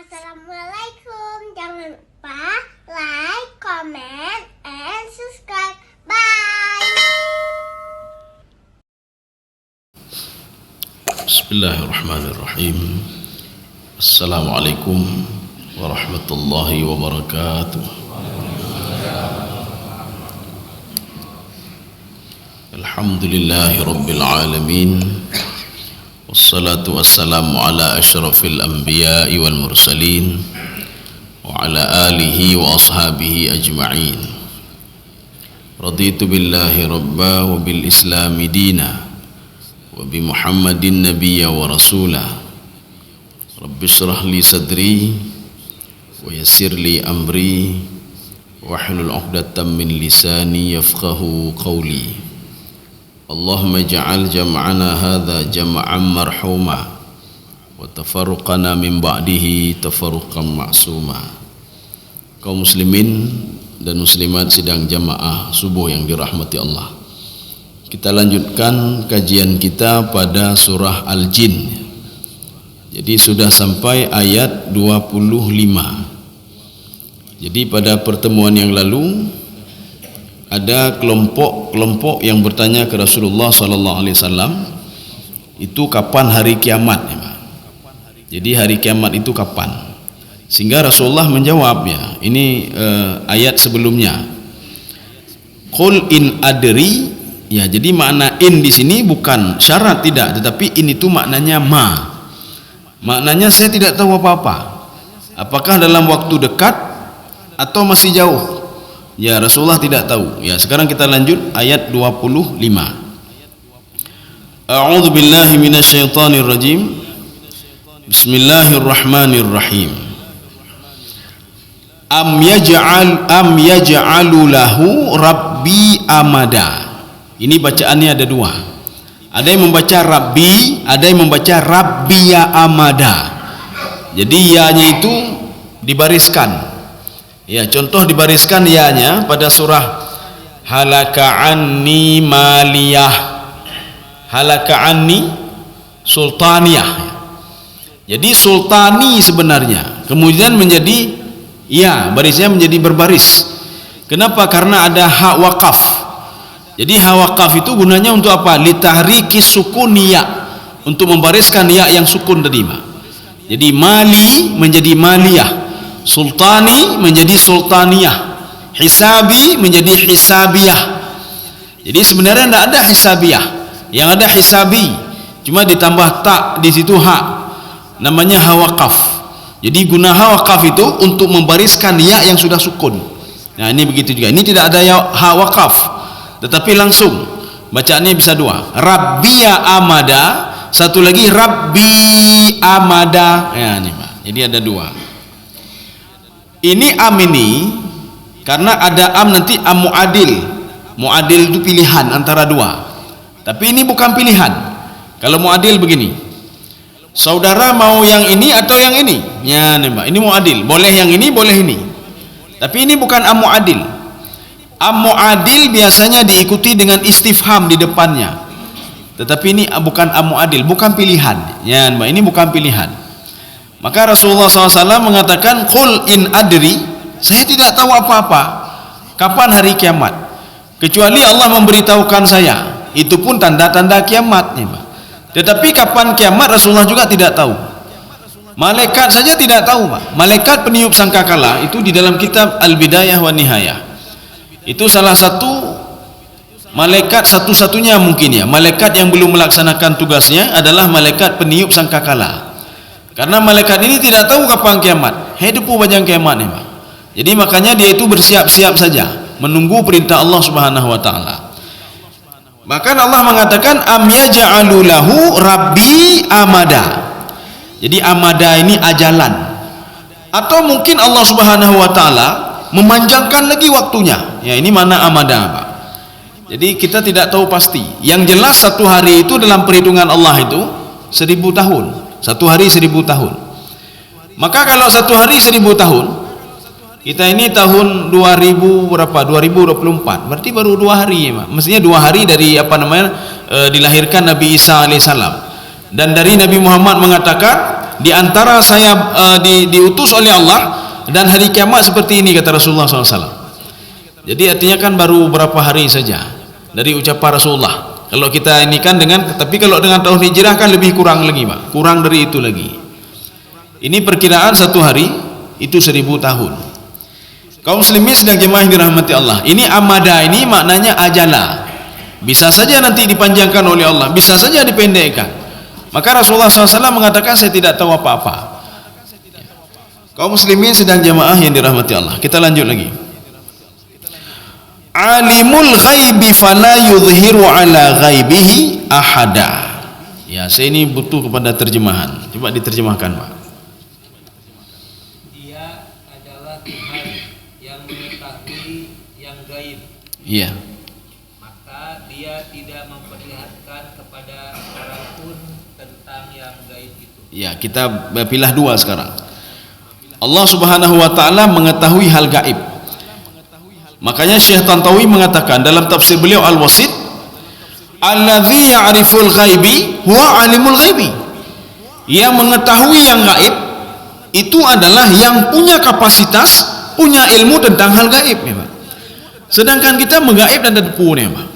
Assalamualaikum. Jangan lupa like, comment, and subscribe. Bye. Bismillahirrahmanirrahim. Assalamualaikum warahmatullahi wabarakatuh. Alhamdulillahi rabbil alamin. Wassalatu wassalamu ala asyrafil anbiya'i wal mursalin wa ala alihi wa ashabihi ajma'in. Raditu billahi rabba wa bil islami dina wa bi Muhammadin nabiyya wa rasulah. Rabbi shrah li sadri wa yassir li amri wahlul 'uqdatam min lisani yafqahu qawli. Allahumma ja'al jam'ana hadha jam'an marhuma wa tafarruqana min ba'dihi tafarruqan ma'suma. Kaum muslimin dan muslimat sidang jamaah subuh yang dirahmati Allah, kita lanjutkan kajian kita pada surah Al-Jin. Jadi sudah sampai ayat 25. Jadi pada pertemuan yang lalu ada kelompok yang bertanya ke Rasulullah SAW, itu kapan hari kiamat? Jadi hari kiamat itu kapan? Sehingga Rasulullah menjawab, ya, ini ayat sebelumnya. Qul in adri, ya, jadi makna in di sini bukan syarat, tidak, tetapi in itu maknanya ma. Maknanya saya tidak tahu apa-apa. Apakah dalam waktu dekat atau masih jauh? Ya, Rasulullah tidak tahu. Ya, sekarang kita lanjut ayat 25. A'udzu billahi minasyaitonir rajim. Bismillahirrahmanirrahim. Am yaj'alu lahu rabbi amada. Ini bacaannya ada dua. Ada yang membaca rabbi, ada yang membaca rabbiya amada. Jadi ya-nya itu dibariskan. Ya, contoh dibariskan ya-nya pada surah halaka anni maliyah, halaka anni sultaniyah. Jadi sultani sebenarnya, kemudian menjadi ya, barisnya menjadi berbaris. Kenapa? Karena ada hak wakaf. Jadi hak wakaf itu gunanya untuk apa? Litahriki sukun ya, untuk membariskan ya yang sukun tadi. Jadi mali menjadi maliyah, sultani menjadi sultaniyah, hisabi menjadi hisabiyah. Jadi sebenarnya tidak ada hisabiyah, yang ada hisabi, cuma ditambah tak di situ hak, namanya hawakaf. Jadi guna hawakaf itu untuk membariskan ya yang sudah sukun. Nah, ini begitu juga. Ini tidak ada ya hawakaf, tetapi langsung bacaannya bisa dua, rabbiya amada, satu lagi rabbi amada. Ya, ini Pak. Jadi ada dua. Ini am ini karena ada am nanti am muadil. Muadil itu pilihan antara dua. Tapi ini bukan pilihan. Kalau muadil begini, saudara mau yang ini atau yang ini? Ya, nih Mbak, ini muadil. Boleh yang ini, boleh ini. Tapi ini bukan am muadil. Am muadil biasanya diikuti dengan istifham di depannya. Tetapi ini bukan am muadil, bukan pilihan. Ya, Mbak, ini bukan pilihan. Maka Rasulullah SAW mengatakan, Qul in adri, saya tidak tahu apa-apa kapan hari kiamat, kecuali Allah memberitahukan saya. Itu pun tanda-tanda kiamat. Tetapi kapan kiamat Rasulullah juga tidak tahu. Malaikat saja tidak tahu, Pak. Malaikat peniup sangkakala itu di dalam kitab Al-Bidayah wa Nihayah, itu salah satu malaikat satu-satunya mungkin ya, malaikat yang belum melaksanakan tugasnya adalah malaikat peniup sangkakala. Karena malaikat ini tidak tahu kapan kiamat, hidup bajang kiamat nih, Pak. Jadi makanya dia itu bersiap-siap saja menunggu perintah Allah Subhanahu wa taala. Bahkan Allah mengatakan am yaj'alu lahu rabbi amada. Jadi amada ini ajalan. Atau mungkin Allah Subhanahu wa taala memanjangkan lagi waktunya. Ya, ini mana amada, Pak. Jadi kita tidak tahu pasti. Yang jelas satu hari itu dalam perhitungan Allah itu 1000 tahun. Satu hari 1000 tahun. Maka kalau satu hari 1000 tahun, kita ini tahun 2000 berapa? 2024. Berarti baru 2 hari, ya, mestinya 2 hari dari dilahirkan Nabi Isa alaihissalam. Dan dari Nabi Muhammad mengatakan di antara saya diutus oleh Allah dan hari kiamat seperti ini, kata Rasulullah SAW. Jadi artinya kan baru berapa hari saja dari ucapan Rasulullah. Kalau kita ini kan tapi kalau dengan tahun hijrah kan lebih kurang lagi, Pak. Kurang dari itu lagi. Ini perkiraan satu hari itu 1000 tahun. Kaum muslimin sedang jemaah yang dirahmati Allah. Ini amada, ini maknanya ajala. Bisa saja nanti dipanjangkan oleh Allah, bisa saja dipendekkan. Maka Rasulullah SAW mengatakan, saya tidak tahu apa-apa. Kaum muslimin sedang jemaah yang dirahmati Allah. Kita lanjut lagi. Alimul ghaibi fala yudhiru ala ghaibihi ahada. Ya, saya ini butuh kepada terjemahan. Coba diterjemahkan, Pak. Dia adalah Tuhan yang mengetahui yang gaib. Iya. Maka dia tidak memperlihatkan kepada orang pun tentang yang gaib itu. Ya, kita pilih dua sekarang. Allah Subhanahu wa taala mengetahui hal gaib. Makanya Syekh Tantawi mengatakan dalam tafsir beliau Al-Wasit, alladzi ya'riful ghaibi huwa alimul ghaibi. Yang mengetahui yang gaib itu adalah yang punya kapasitas, punya ilmu tentang hal gaib, ya, Pak. Sedangkan kita menggaib dan tipu, ya, Pak.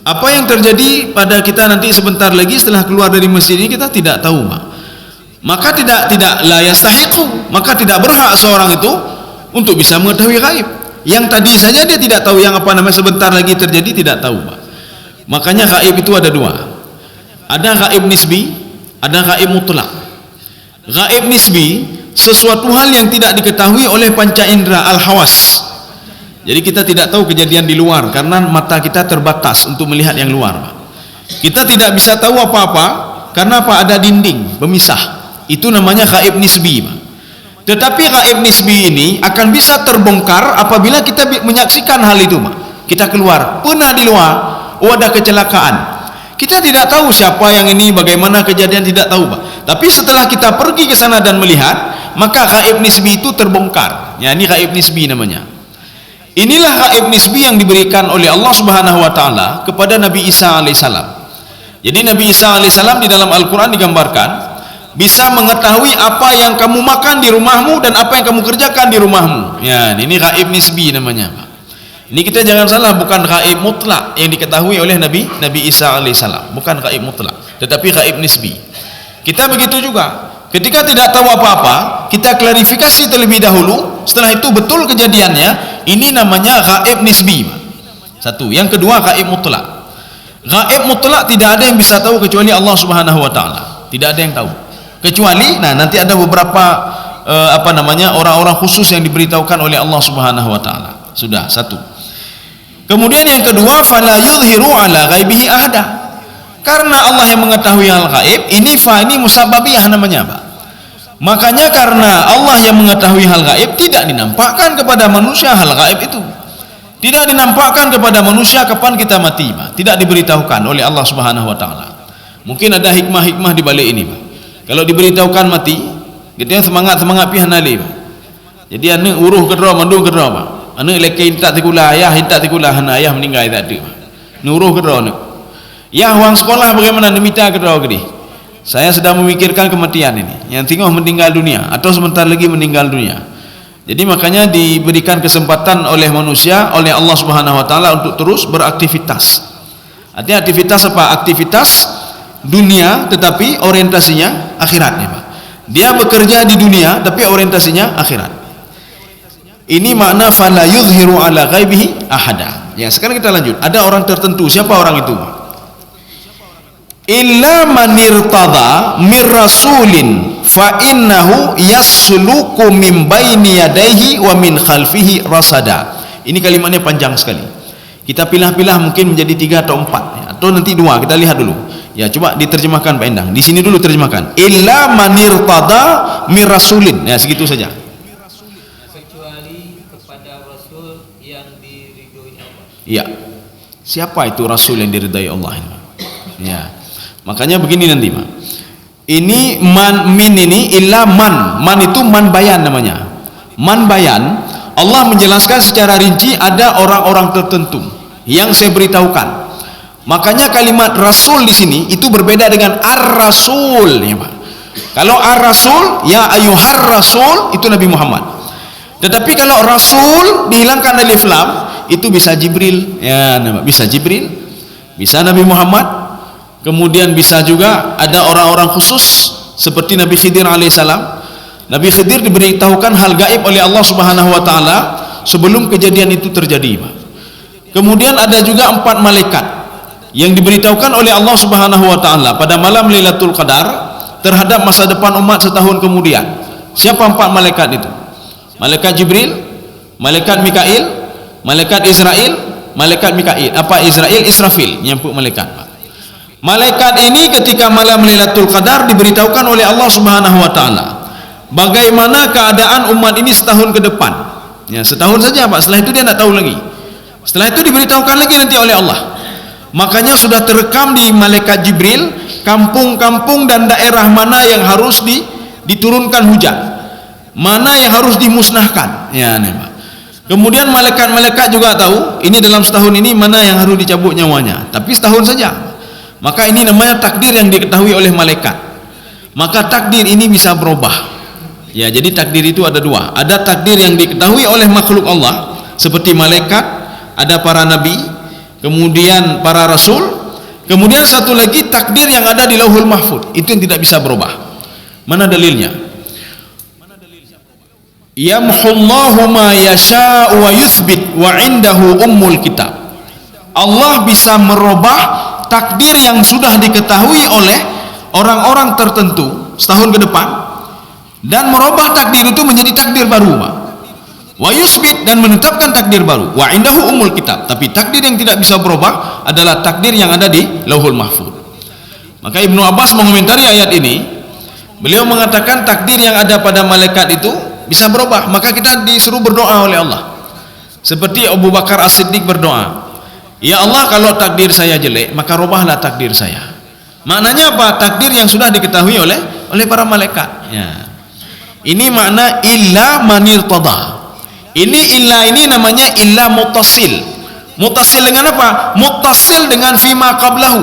Apa yang terjadi pada kita nanti sebentar lagi setelah keluar dari masjid ini kita tidak tahu, Pak. Maka tidak la yastahiqu, maka tidak berhak seorang itu untuk bisa mengetahui gaib. Yang tadi saja dia tidak tahu, yang sebentar lagi terjadi tidak tahu, Pak. Makanya gaib itu ada dua. Ada gaib nisbi, ada gaib mutlak. Gaib nisbi sesuatu hal yang tidak diketahui oleh panca indera al-hawas. Jadi kita tidak tahu kejadian di luar karena mata kita terbatas untuk melihat yang luar, Pak. Kita tidak bisa tahu apa-apa karena ada dinding pemisah. Itu namanya gaib nisbi, Pak. Tetapi gaib nisbi ini akan bisa terbongkar apabila kita menyaksikan hal itu, Pak. Kita keluar, pernah di luar, ada kecelakaan. Kita tidak tahu siapa yang ini, bagaimana kejadian, tidak tahu, Pak. Tapi setelah kita pergi ke sana dan melihat, maka gaib nisbi itu terbongkar. Ya, ini gaib nisbi namanya. Inilah gaib nisbi yang diberikan oleh Allah Subhanahu wa taala kepada Nabi Isa alaihissalam. Jadi Nabi Isa alaihissalam di dalam Al-Qur'an digambarkan bisa mengetahui apa yang kamu makan di rumahmu dan apa yang kamu kerjakan di rumahmu. Ya, ini gaib nisbi namanya, Pak. Ini kita jangan salah, bukan gaib mutlak yang diketahui oleh Nabi Isa alaihissalam, bukan gaib mutlak, tetapi gaib nisbi. Kita begitu juga. Ketika tidak tahu apa-apa, kita klarifikasi terlebih dahulu. Setelah itu betul kejadiannya, ini namanya gaib nisbi, Pak. Satu. Yang kedua, gaib mutlak. Gaib mutlak tidak ada yang bisa tahu kecuali Allah Subhanahu wa taala. Tidak ada yang tahu. Kecuali nanti ada beberapa orang-orang khusus yang diberitahukan oleh Allah Subhanahu wa taala. Sudah, satu. Kemudian yang kedua, fala yudhiru ala ghaibihi ahada. Karena Allah yang mengetahui hal gaib, ini musababiyah namanya, Pak. Makanya karena Allah yang mengetahui hal gaib, tidak dinampakkan kepada manusia hal gaib itu. Tidak dinampakkan kepada manusia kapan kita mati, Pak. Tidak diberitahukan oleh Allah Subhanahu wa taala. Mungkin ada hikmah-hikmah di balik ini, Pak. Kalau diberitahukan mati, kita semangat pihan nali, Pak. Jadi anak uruh kedua mandung kedua, Pak. Anak laki hintak tikulah ayah, hintak tikulah anak ayah meninggal tak ada, Pak. Nuruh kedua anak. Ya, uang sekolah bagaimana minta kedua gede. Saya sedang memikirkan kematian ini. Yang tengah meninggal dunia atau sebentar lagi meninggal dunia. Jadi makanya diberikan kesempatan oleh manusia, oleh Allah Subhanahu wa taala untuk terus beraktivitas. Artinya aktivitas apa? Aktivitas dunia tetapi orientasinya akhiratnya, Pak. Dia bekerja di dunia tapi orientasinya akhirat. Ini makna fala yuzhiru ala ghaibihi ahada. Ya, sekarang kita lanjut. Ada orang tertentu. Siapa orang itu? Illa man irtada mir rasulin fa innahu yasluku min baini yadayhi wa min khalfihi rasada. Ini kalimatnya panjang sekali. Kita pilah-pilah mungkin menjadi 3 atau 4 ya, atau nanti 2. Kita lihat dulu. Ya, coba diterjemahkan Pak Endang. Di sini dulu terjemahkan. Illa man irtada mir rasulin. Ya, segitu saja. Kecuali kepada rasul yang diridhoi Allah. Ya. Siapa itu rasul yang diridhai Allah ini? Ya. Makanya begini nanti, Pak. Ini min ini illa man itu man bayan namanya. Man bayan, Allah menjelaskan secara rinci ada orang-orang tertentu yang saya beritahukan. Makanya kalimat rasul di sini itu berbeda dengan ar-rasul, ya, Pak. Kalau ar-rasul, ya ayyuhar rasul, itu Nabi Muhammad. Tetapi kalau rasul dihilangkan alif lam, itu bisa Jibril, ya, bisa Jibril, bisa Nabi Muhammad. Kemudian bisa juga ada orang-orang khusus seperti Nabi Khidir alaihissalam. Nabi Khidir diberitahukan hal gaib oleh Allah Subhanahu wa taala sebelum kejadian itu terjadi. Kemudian ada juga 4 malaikat yang diberitahukan oleh Allah Subhanahu wa taala pada malam Lailatul Qadar terhadap masa depan umat setahun kemudian. Siapa 4 malaikat itu? Malaikat Jibril, malaikat Mikail, malaikat Israel, malaikat Mikail. Apa Israel? Israfil, nyampuk malaikat. Malaikat ini ketika malam Lailatul Qadar diberitahukan oleh Allah Subhanahu wa taala bagaimana keadaan umat ini setahun ke depan. Ya, setahun saja, Pak. Setelah itu dia tidak tahu lagi. Setelah itu diberitahukan lagi nanti oleh Allah. Makanya sudah terekam di malaikat Jibril kampung-kampung dan daerah mana yang harus diturunkan hujan, mana yang harus dimusnahkan. Ya, nih, Pak. Kemudian malaikat-malaikat juga tahu ini dalam setahun ini mana yang harus dicabut nyawanya. Tapi setahun saja. Maka ini namanya takdir yang diketahui oleh malaikat. Maka takdir ini bisa berubah. Ya, jadi takdir itu ada 2. Ada takdir yang diketahui oleh makhluk Allah seperti malaikat, ada para nabi, kemudian para rasul, kemudian satu lagi takdir yang ada di Lauhul Mahfuz, itu yang tidak bisa berubah. Mana dalilnya? Yamhullahu ma yasha'u wa yuthbit wa indahu ummul kitab. Allah bisa merubah takdir yang sudah diketahui oleh orang-orang tertentu setahun ke depan dan merubah takdir itu menjadi takdir baru, Pak. Wa yusbit, dan menetapkan takdir baru. Wa indahu ummul kitab, tapi takdir yang tidak bisa berubah adalah takdir yang ada di Lauhul Mahfuz. Maka Ibnu Abbas mengomentari ayat ini, beliau mengatakan takdir yang ada pada malaikat itu bisa berubah. Maka kita disuruh berdoa oleh Allah seperti Abu Bakar As-Siddiq berdoa, ya Allah, kalau takdir saya jelek maka rubahlah takdir saya. Maknanya apa? Takdir yang sudah diketahui oleh para malaikat. Ya. Ini makna illa manir tada. Ini illa ini namanya illa muttasil. Muttasil dengan apa? Muttasil dengan fima qablahu,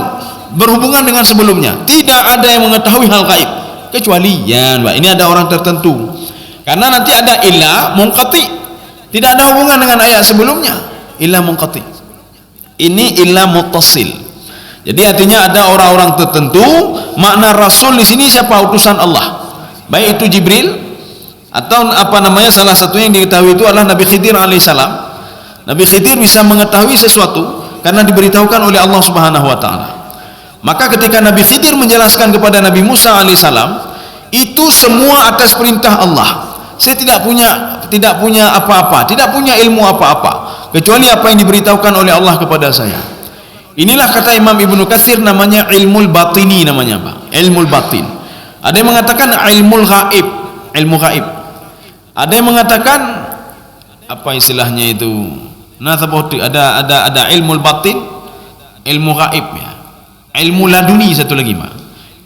berhubungan dengan sebelumnya. Tidak ada yang mengetahui hal gaib kecuali ya, Mbak. Ini ada orang tertentu. Karena nanti ada illa munqati, tidak ada hubungan dengan ayat sebelumnya. Illa munqati. Ini illa muttasil. Jadi artinya ada orang-orang tertentu. Makna rasul di sini siapa? Utusan Allah. Baik itu Jibril atau apa namanya, salah satunya yang diketahui itu adalah Nabi Khidir alaihissalam. Nabi Khidir bisa mengetahui sesuatu karena diberitahukan oleh Allah Subhanahu wa taala. Maka ketika Nabi Khidir menjelaskan kepada Nabi Musa alaihissalam, itu semua atas perintah Allah. Saya tidak punya apa-apa, tidak punya ilmu apa-apa kecuali apa yang diberitahukan oleh Allah kepada saya. Inilah kata Imam Ibnu Katsir, namanya ilmul batini, namanya Pak. Ilmul batin. Ada yang mengatakan ilmul ghaib, ilmu ghaib. Ada yang mengatakan apa istilahnya itu? Ada ilmul batin, ilmu ghaib ya. Ilmu laduni satu lagi, Pak.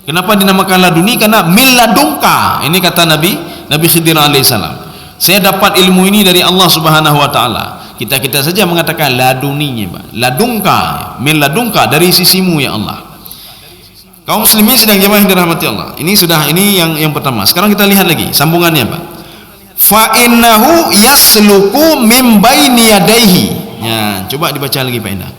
Kenapa dinamakan laduni? Karena min ladunka. Ini kata Nabi Khidir alaihissalam. Saya dapat ilmu ini dari Allah Subhanahu wa taala. Kita saja mengatakan laduninya, Pak. Ladunka, min ladunka, dari sisimu ya Allah. Kaum muslimin sedang jemaah yang dirahmati Allah. Ini yang pertama. Sekarang kita lihat lagi sambungannya, Pak. Fa innahu yasluku min baini yadayhi. Ya, coba dibaca lagi Pak Indah.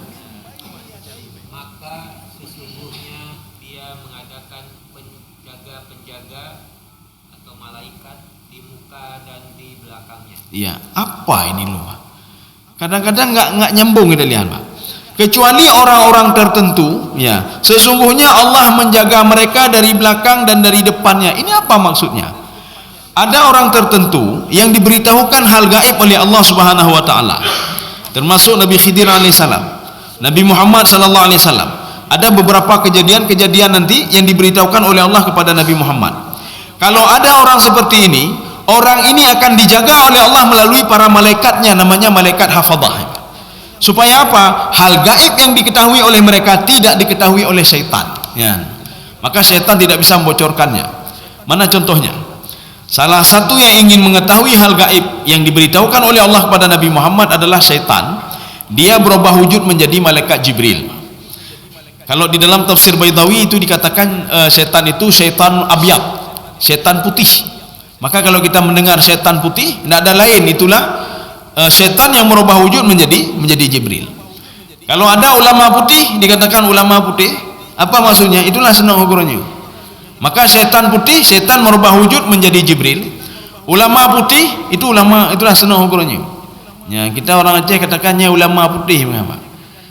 Maka sesungguhnya dia mengadakan penjaga-penjaga atau malaikat di muka dan di belakangnya. Iya, apa ini lu, Pak? Kadang-kadang nggak nyambung kita lihat, Pak. Kecuali orang-orang tertentu, ya. Sesungguhnya Allah menjaga mereka dari belakang dan dari depannya. Ini apa maksudnya? Ada orang tertentu yang diberitahukan hal gaib oleh Allah Subhanahu wa taala. Termasuk Nabi Khidir alaihissalam, Nabi Muhammad sallallahu alaihi wasallam. Ada beberapa kejadian-kejadian nanti yang diberitahukan oleh Allah kepada Nabi Muhammad. Kalau ada orang seperti ini, orang ini akan dijaga oleh Allah melalui para malaikatnya, namanya malaikat hafadzah. Supaya apa? Hal gaib yang diketahui oleh mereka tidak diketahui oleh syaitan, ya. Maka syaitan tidak bisa membocorkannya. Mana contohnya? Salah satu yang ingin mengetahui hal gaib yang diberitahukan oleh Allah kepada Nabi Muhammad adalah syaitan. Dia berubah wujud menjadi malaikat Jibril. Kalau di dalam tafsir Baidawi itu dikatakan syaitan itu syaitan abyad, setan putih. Maka kalau kita mendengar setan putih, tidak ada lain, itulah setan yang merubah wujud menjadi Jibril. Kalau ada ulama putih, dikatakan ulama putih, apa maksudnya? Itulah senang ukurannya. Maka setan putih, setan merubah wujud menjadi Jibril. Ulama putih, itu ulama, itulah senang ukurannya. Ya, kita orang Aceh katakannya ulama putih, mengapa?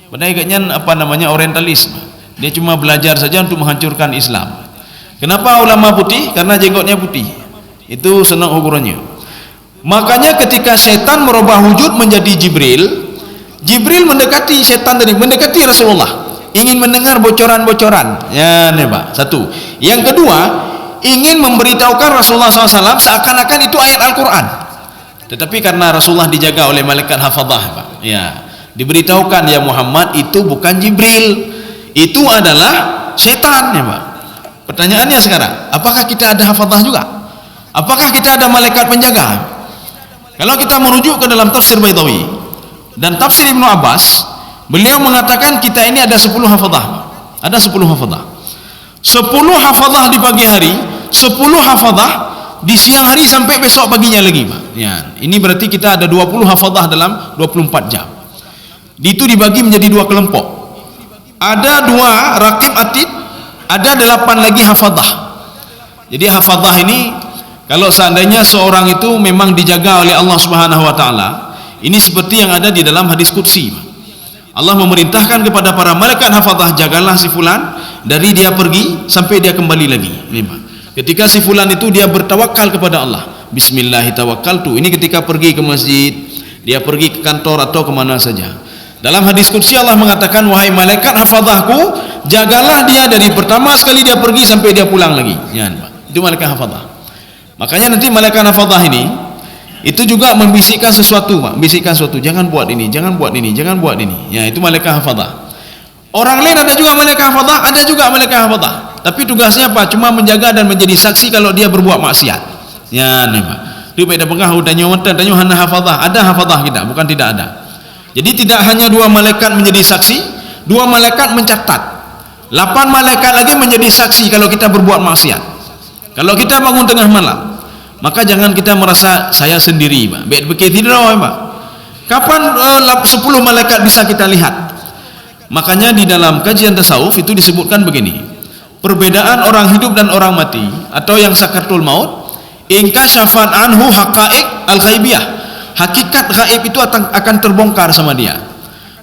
Padahal agaknya apa namanya orientalis. Dia cuma belajar saja untuk menghancurkan Islam. Kenapa ulama putih? Karena jenggotnya putih. Itu senang ukurannya. Makanya ketika setan merubah wujud menjadi Jibril, Jibril mendekati setan tadi, mendekati Rasulullah, ingin mendengar bocoran-bocoran. Ya, nih Pak. Satu. Yang kedua, ingin memberitahukan Rasulullah SAW seakan-akan itu ayat Al-Quran. Tetapi karena Rasulullah dijaga oleh malaikat hafadzah, Pak. Ya, diberitahukan ya Muhammad, itu bukan Jibril, itu adalah setan, ya Pak. Pertanyaannya sekarang, apakah kita ada hafadzah juga? Apakah kita ada malaikat penjaga? Kalau kita merujuk ke dalam tafsir Baydawi dan tafsir Ibnu Abbas, beliau mengatakan kita ini ada 10 hafadzah. Ada 10 hafadzah. 10 hafadzah di pagi hari, 10 hafadzah di siang hari sampai besok paginya lagi, Pak. Ya, ini berarti kita ada 20 hafadzah dalam 24 jam. Itu dibagi menjadi 2 kelompok. Ada 2 raqib atid, ada 8 lagi hafadzah. Jadi hafadzah ini kalau seandainya seorang itu memang dijaga oleh Allah Subhanahu wa taala, ini seperti yang ada di dalam hadis qudsi. Allah memerintahkan kepada para malaikat hafadzah, jagalah si fulan dari dia pergi sampai dia kembali lagi. Ketika si fulan itu dia bertawakal kepada Allah, bismillahirrahmanirrahim. Ini ketika pergi ke masjid, dia pergi ke kantor atau kemana saja. Dalam hadis qudsi Allah mengatakan, wahai malaikat hafadzahku, jagalah dia dari pertama sekali dia pergi sampai dia pulang lagi. Ya, itu malaikat hafadzah. Makanya nanti malaikat hafadzah ini itu juga membisikkan sesuatu, Pak. Bisikkan sesuatu, jangan buat ini, jangan buat ini, jangan buat ini. Ya, itu malaikat hafadzah. Orang lain ada juga malaikat hafadzah, ada juga malaikat hafadzah. Tapi tugasnya apa? Cuma menjaga dan menjadi saksi kalau dia berbuat maksiat. Ya, nih, Pak. Itu pada pengah tanya hana hafadzah. Ada hafadzah kita, bukan tidak ada. Jadi tidak hanya 2 malaikat menjadi saksi, 2 malaikat mencatat. 8 malaikat lagi menjadi saksi kalau kita berbuat maksiat. Kalau kita bangun tengah malam, maka jangan kita merasa saya sendiri, Pak. Begitu tidak, Pak. Kapan 10 malaikat bisa kita lihat? Makanya di dalam kajian tasawuf itu disebutkan begini. Perbedaan orang hidup dan orang mati atau yang sakaratul maut, inkashafan anhu haqaiq al-ghaibiyah. Hakikat gaib itu akan terbongkar sama dia.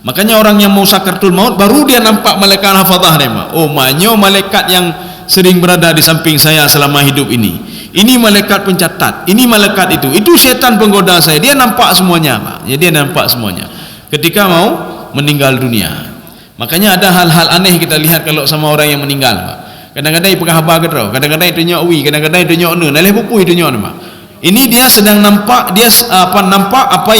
Makanya orang yang mau sakaratul maut baru dia nampak malaikat hafadzah dia. Oh, manyo malaikat yang sering berada di samping saya selama hidup ini. Ini malaikat pencatat, ini malaikat itu setan penggoda saya. Dia nampak semuanya, Pak. Ya, dia nampak semuanya ketika mau meninggal dunia. Makanya ada hal-hal aneh kita lihat kalau sama orang yang meninggal, Pak. Kadang-kadang itu habar ke tau, kadang-kadang itu nyawi, kadang-kadang itu nyokne, nalih buku itu nyokne, Pak. Ini dia sedang nampak, dia nampak apa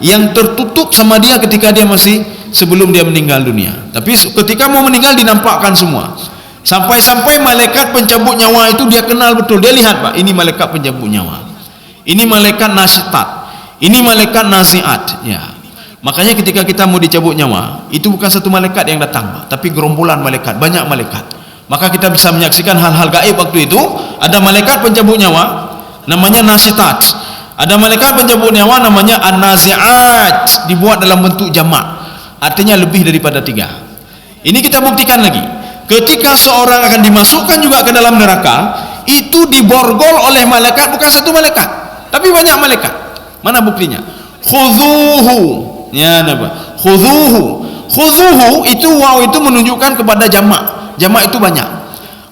yang tertutup sama dia ketika dia masih sebelum dia meninggal dunia. Tapi ketika mau meninggal dinampakkan semua. Sampai-sampai malaikat pencabut nyawa itu dia kenal betul. Dia lihat, Pak, ini malaikat pencabut nyawa, ini malaikat nasihat, ini malaikat nasihat. Ya. Makanya ketika kita mau dicabut nyawa, itu bukan satu malaikat yang datang, Pak, tapi gerombolan malaikat, banyak malaikat. Maka kita bisa menyaksikan hal-hal gaib waktu itu. Ada malaikat pencabut nyawa namanya nasihat. Ada malaikat pencabut nyawa namanya an-nazi'at, dibuat dalam bentuk jamak. Artinya lebih daripada 3. Ini kita buktikan lagi. Ketika seorang akan dimasukkan juga ke dalam neraka, itu diborgol oleh malaikat, bukan satu malaikat, tapi banyak malaikat. Mana buktinya? Khudhuhu. Ya, napa? Khudhuhu. Khudhuhu itu waw itu menunjukkan kepada jamak. Jamak itu banyak.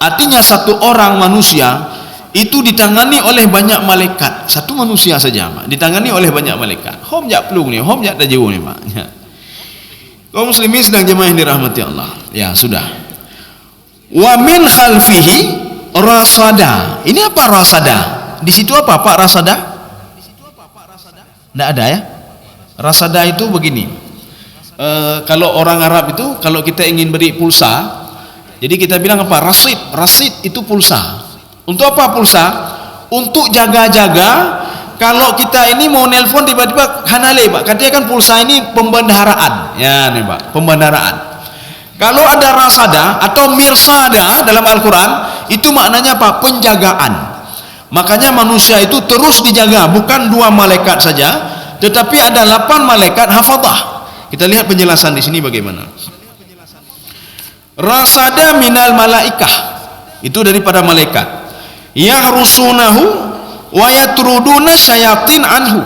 Artinya satu orang manusia itu ditangani oleh banyak malaikat. Satu manusia saja, Pak, ditangani oleh banyak malaikat. Hom jak plung nih, hom jak tajau nih, Pak. Ya. Kaum muslimin sedang jemaah yang dirahmati Allah. Ya, sudah. Wa min khalfihi rasada. Ini apa rasada? Di situ apa, Pak, rasada? Tidak ada ya. Rasada itu begini. Kalau orang Arab itu kalau kita ingin beri pulsa, jadi kita bilang apa? Rasid. Rasid itu pulsa. Untuk apa pulsa? Untuk jaga-jaga. Kalau kita ini mau nelpon tiba-tiba hanale, Pak. Katanya kan pulsa ini pembendaharaan. Ya nih, Pak, pembendaharaan. Kalau ada rasada atau mirsada dalam Al-Quran, itu maknanya apa? Penjagaan. Makanya manusia itu terus dijaga, bukan 2 malaikat saja, tetapi ada 8 malaikat hafadzah. Kita lihat penjelasan di sini bagaimana. Rasada minal malaikah, itu daripada malaikat. Yahrusunahu wa yatruduna syayatin anhu,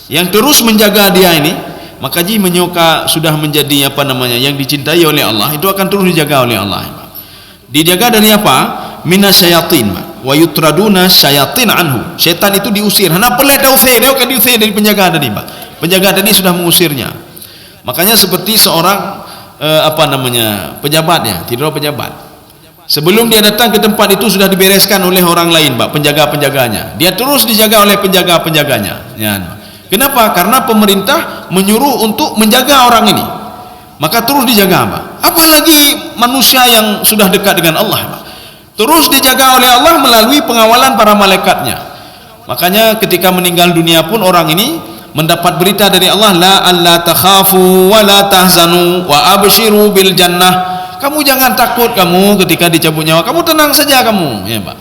yang terus menjaga dia ini. Maka ji menyoka sudah menjadi yang dicintai oleh Allah, itu akan terus dijaga oleh Allah. Dijaga dari apa? Minas syayatin, wa yutraduna syayatin anhu. Setan itu diusir. Hana pelai diusir, dia akan diusir dari penjaga tadi, Pak. Penjaga tadi sudah mengusirnya. Makanya seperti seorang pejabat ya, tidur pejabat. Sebelum dia datang ke tempat itu sudah dibereskan oleh orang lain, Pak, penjaga-penjaganya. Dia terus dijaga oleh penjaga-penjaganya. Ya. Kenapa? Karena pemerintah menyuruh untuk menjaga orang ini. Maka terus dijaga, Pak. Apalagi manusia yang sudah dekat dengan Allah, Pak. Terus dijaga oleh Allah melalui pengawalan para malaikatnya. Makanya ketika meninggal dunia pun orang ini mendapat berita dari Allah, la alla takhafu wa la tahzanu wa abshiru bil jannah. Kamu jangan takut kamu ketika dicabut nyawa, kamu tenang saja kamu, ya Pak.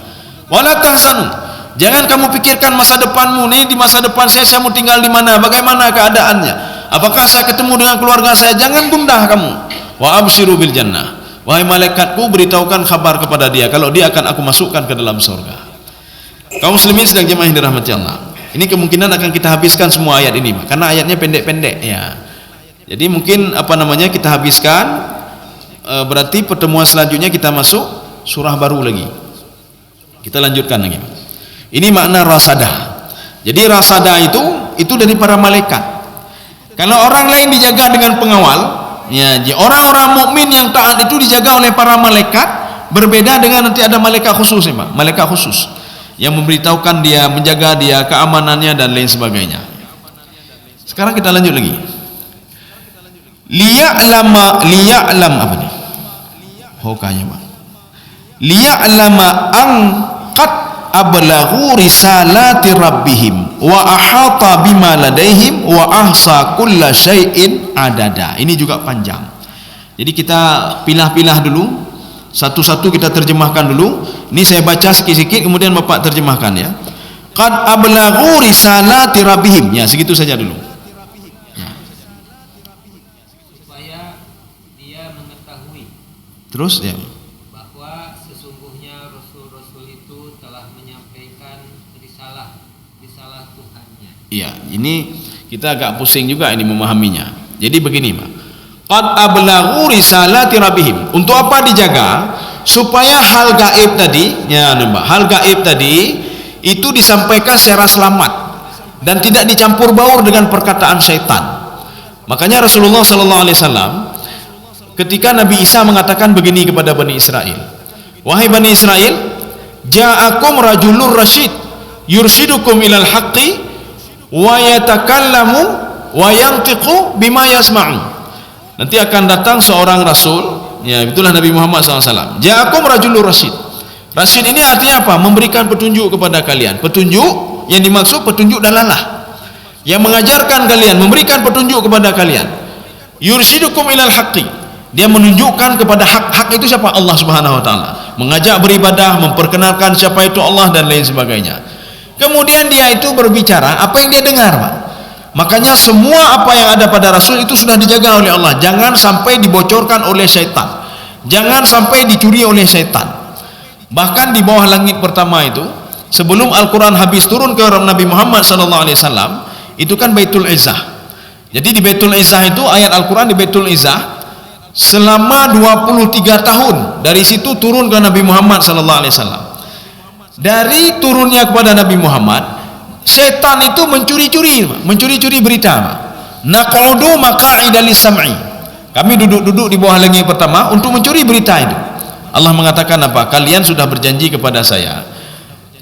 Wa la tahzanu. Jangan kamu pikirkan masa depanmu nih, di masa depan saya mau tinggal di mana, bagaimana keadaannya, apakah saya ketemu dengan keluarga saya, jangan gundah kamu. Wa abshiru bil jannah. Wahai malaikatku, beritahukan kabar kepada dia kalau dia akan aku masukkan ke dalam surga. Kaum muslimin sedang jemaah yang dirahmati Allah. Ini kemungkinan akan kita habiskan semua ayat ini, karena ayatnya pendek-pendek ya. Jadi mungkin kita habiskan, berarti pertemuan selanjutnya kita masuk surah baru lagi. Kita lanjutkan lagi. Ini makna rasada. Jadi rasada itu dari para malaikat. Kalau orang lain dijaga dengan pengawal, ya, orang-orang mukmin yang taat itu dijaga oleh para malaikat, berbeda dengan nanti ada malaikat khusus, ya, Pak. Malaikat khusus yang memberitahukan dia, menjaga dia, keamanannya dan lain sebagainya. Sekarang kita lanjut lagi. Liya'lam apa nih? Hokanya, Pak. Liya'lama an qad ablaghu risalati rabbihim wa ahata bima ladaihim wa ahsa kulla syai'in adada. Ini juga panjang. Jadi kita pilah-pilah dulu, satu-satu kita terjemahkan dulu. Ini saya baca sikit-sikit, kemudian Bapak terjemahkan ya. Qad ablaghu risalati rabbihim. Ya, segitu saja dulu. Ya. Supaya dia mengetahui. Terus ya. Bahwa sesungguhnya rasul-rasul itu telah menyampaikan risalah Tuhannya. Iya, ini kita agak pusing juga ini memahaminya. Jadi begini, Pak. Qad ablaghu risalati rabbihim. Untuk apa dijaga? Supaya hal gaib tadi, ya, Mbak, hal gaib tadi itu disampaikan secara selamat dan tidak dicampur baur dengan perkataan syaitan. Makanya Rasulullah sallallahu alaihi wasallam ketika Nabi Isa mengatakan begini kepada Bani Israel, wahai Bani Israel, ja'akum rajulur rasyid yursidukum ilal haqqi wa yatakallamu wa yantiqu bima yasma'u. Nanti akan datang seorang rasul, ya, itulah Nabi Muhammad SAW. Ja'akum rajulur rasyid. Rasyid ini artinya apa? Memberikan petunjuk kepada kalian. Petunjuk yang dimaksud petunjuk dalalah, yang mengajarkan kalian, memberikan petunjuk kepada kalian. Yursidukum ilal haqqi. Dia menunjukkan kepada hak itu siapa? Allah Subhanahu wa taala. Mengajak beribadah, memperkenalkan siapa itu Allah dan lain sebagainya. Kemudian dia itu berbicara apa yang dia dengar, Pak. Makanya semua apa yang ada pada Rasul itu sudah dijaga oleh Allah. Jangan sampai dibocorkan oleh syaitan. Jangan sampai dicuri oleh syaitan. Bahkan di bawah langit pertama itu, sebelum Al-Quran habis turun ke Nabi Muhammad SAW, itu kan Baitul Izzah. Jadi di Baitul Izzah itu, ayat Al-Quran di Baitul Izzah selama 23 tahun. Dari situ turun ke Nabi Muhammad SAW. Dari turunnya kepada Nabi Muhammad, setan itu mencuri-curi berita. Naqudu maqa'ida lis-sam'i. Kami duduk-duduk di bawah langit pertama untuk mencuri berita itu. Allah mengatakan apa? Kalian sudah berjanji kepada saya.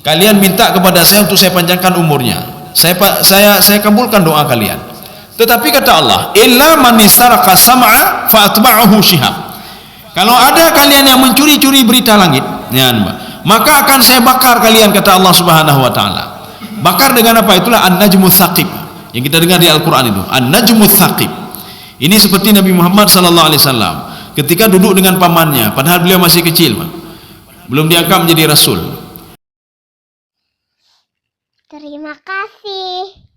Kalian minta kepada saya untuk saya panjangkan umurnya. Saya kabulkan doa kalian. Tetapi kata Allah, illa man istaraka sam'a fa atba'ahu shihab. Kalau ada kalian yang mencuri-curi berita langit, ya, maka akan saya bakar kalian, kata Allah Subhanahu wa taala. Bakar dengan apa? Itulah an-najmus tsaqib yang kita dengar di Al-Qur'an itu. An-najmus tsaqib. Ini seperti Nabi Muhammad sallallahu alaihi wasallam ketika duduk dengan pamannya, padahal beliau masih kecil, belum diangkat menjadi rasul. Terima kasih.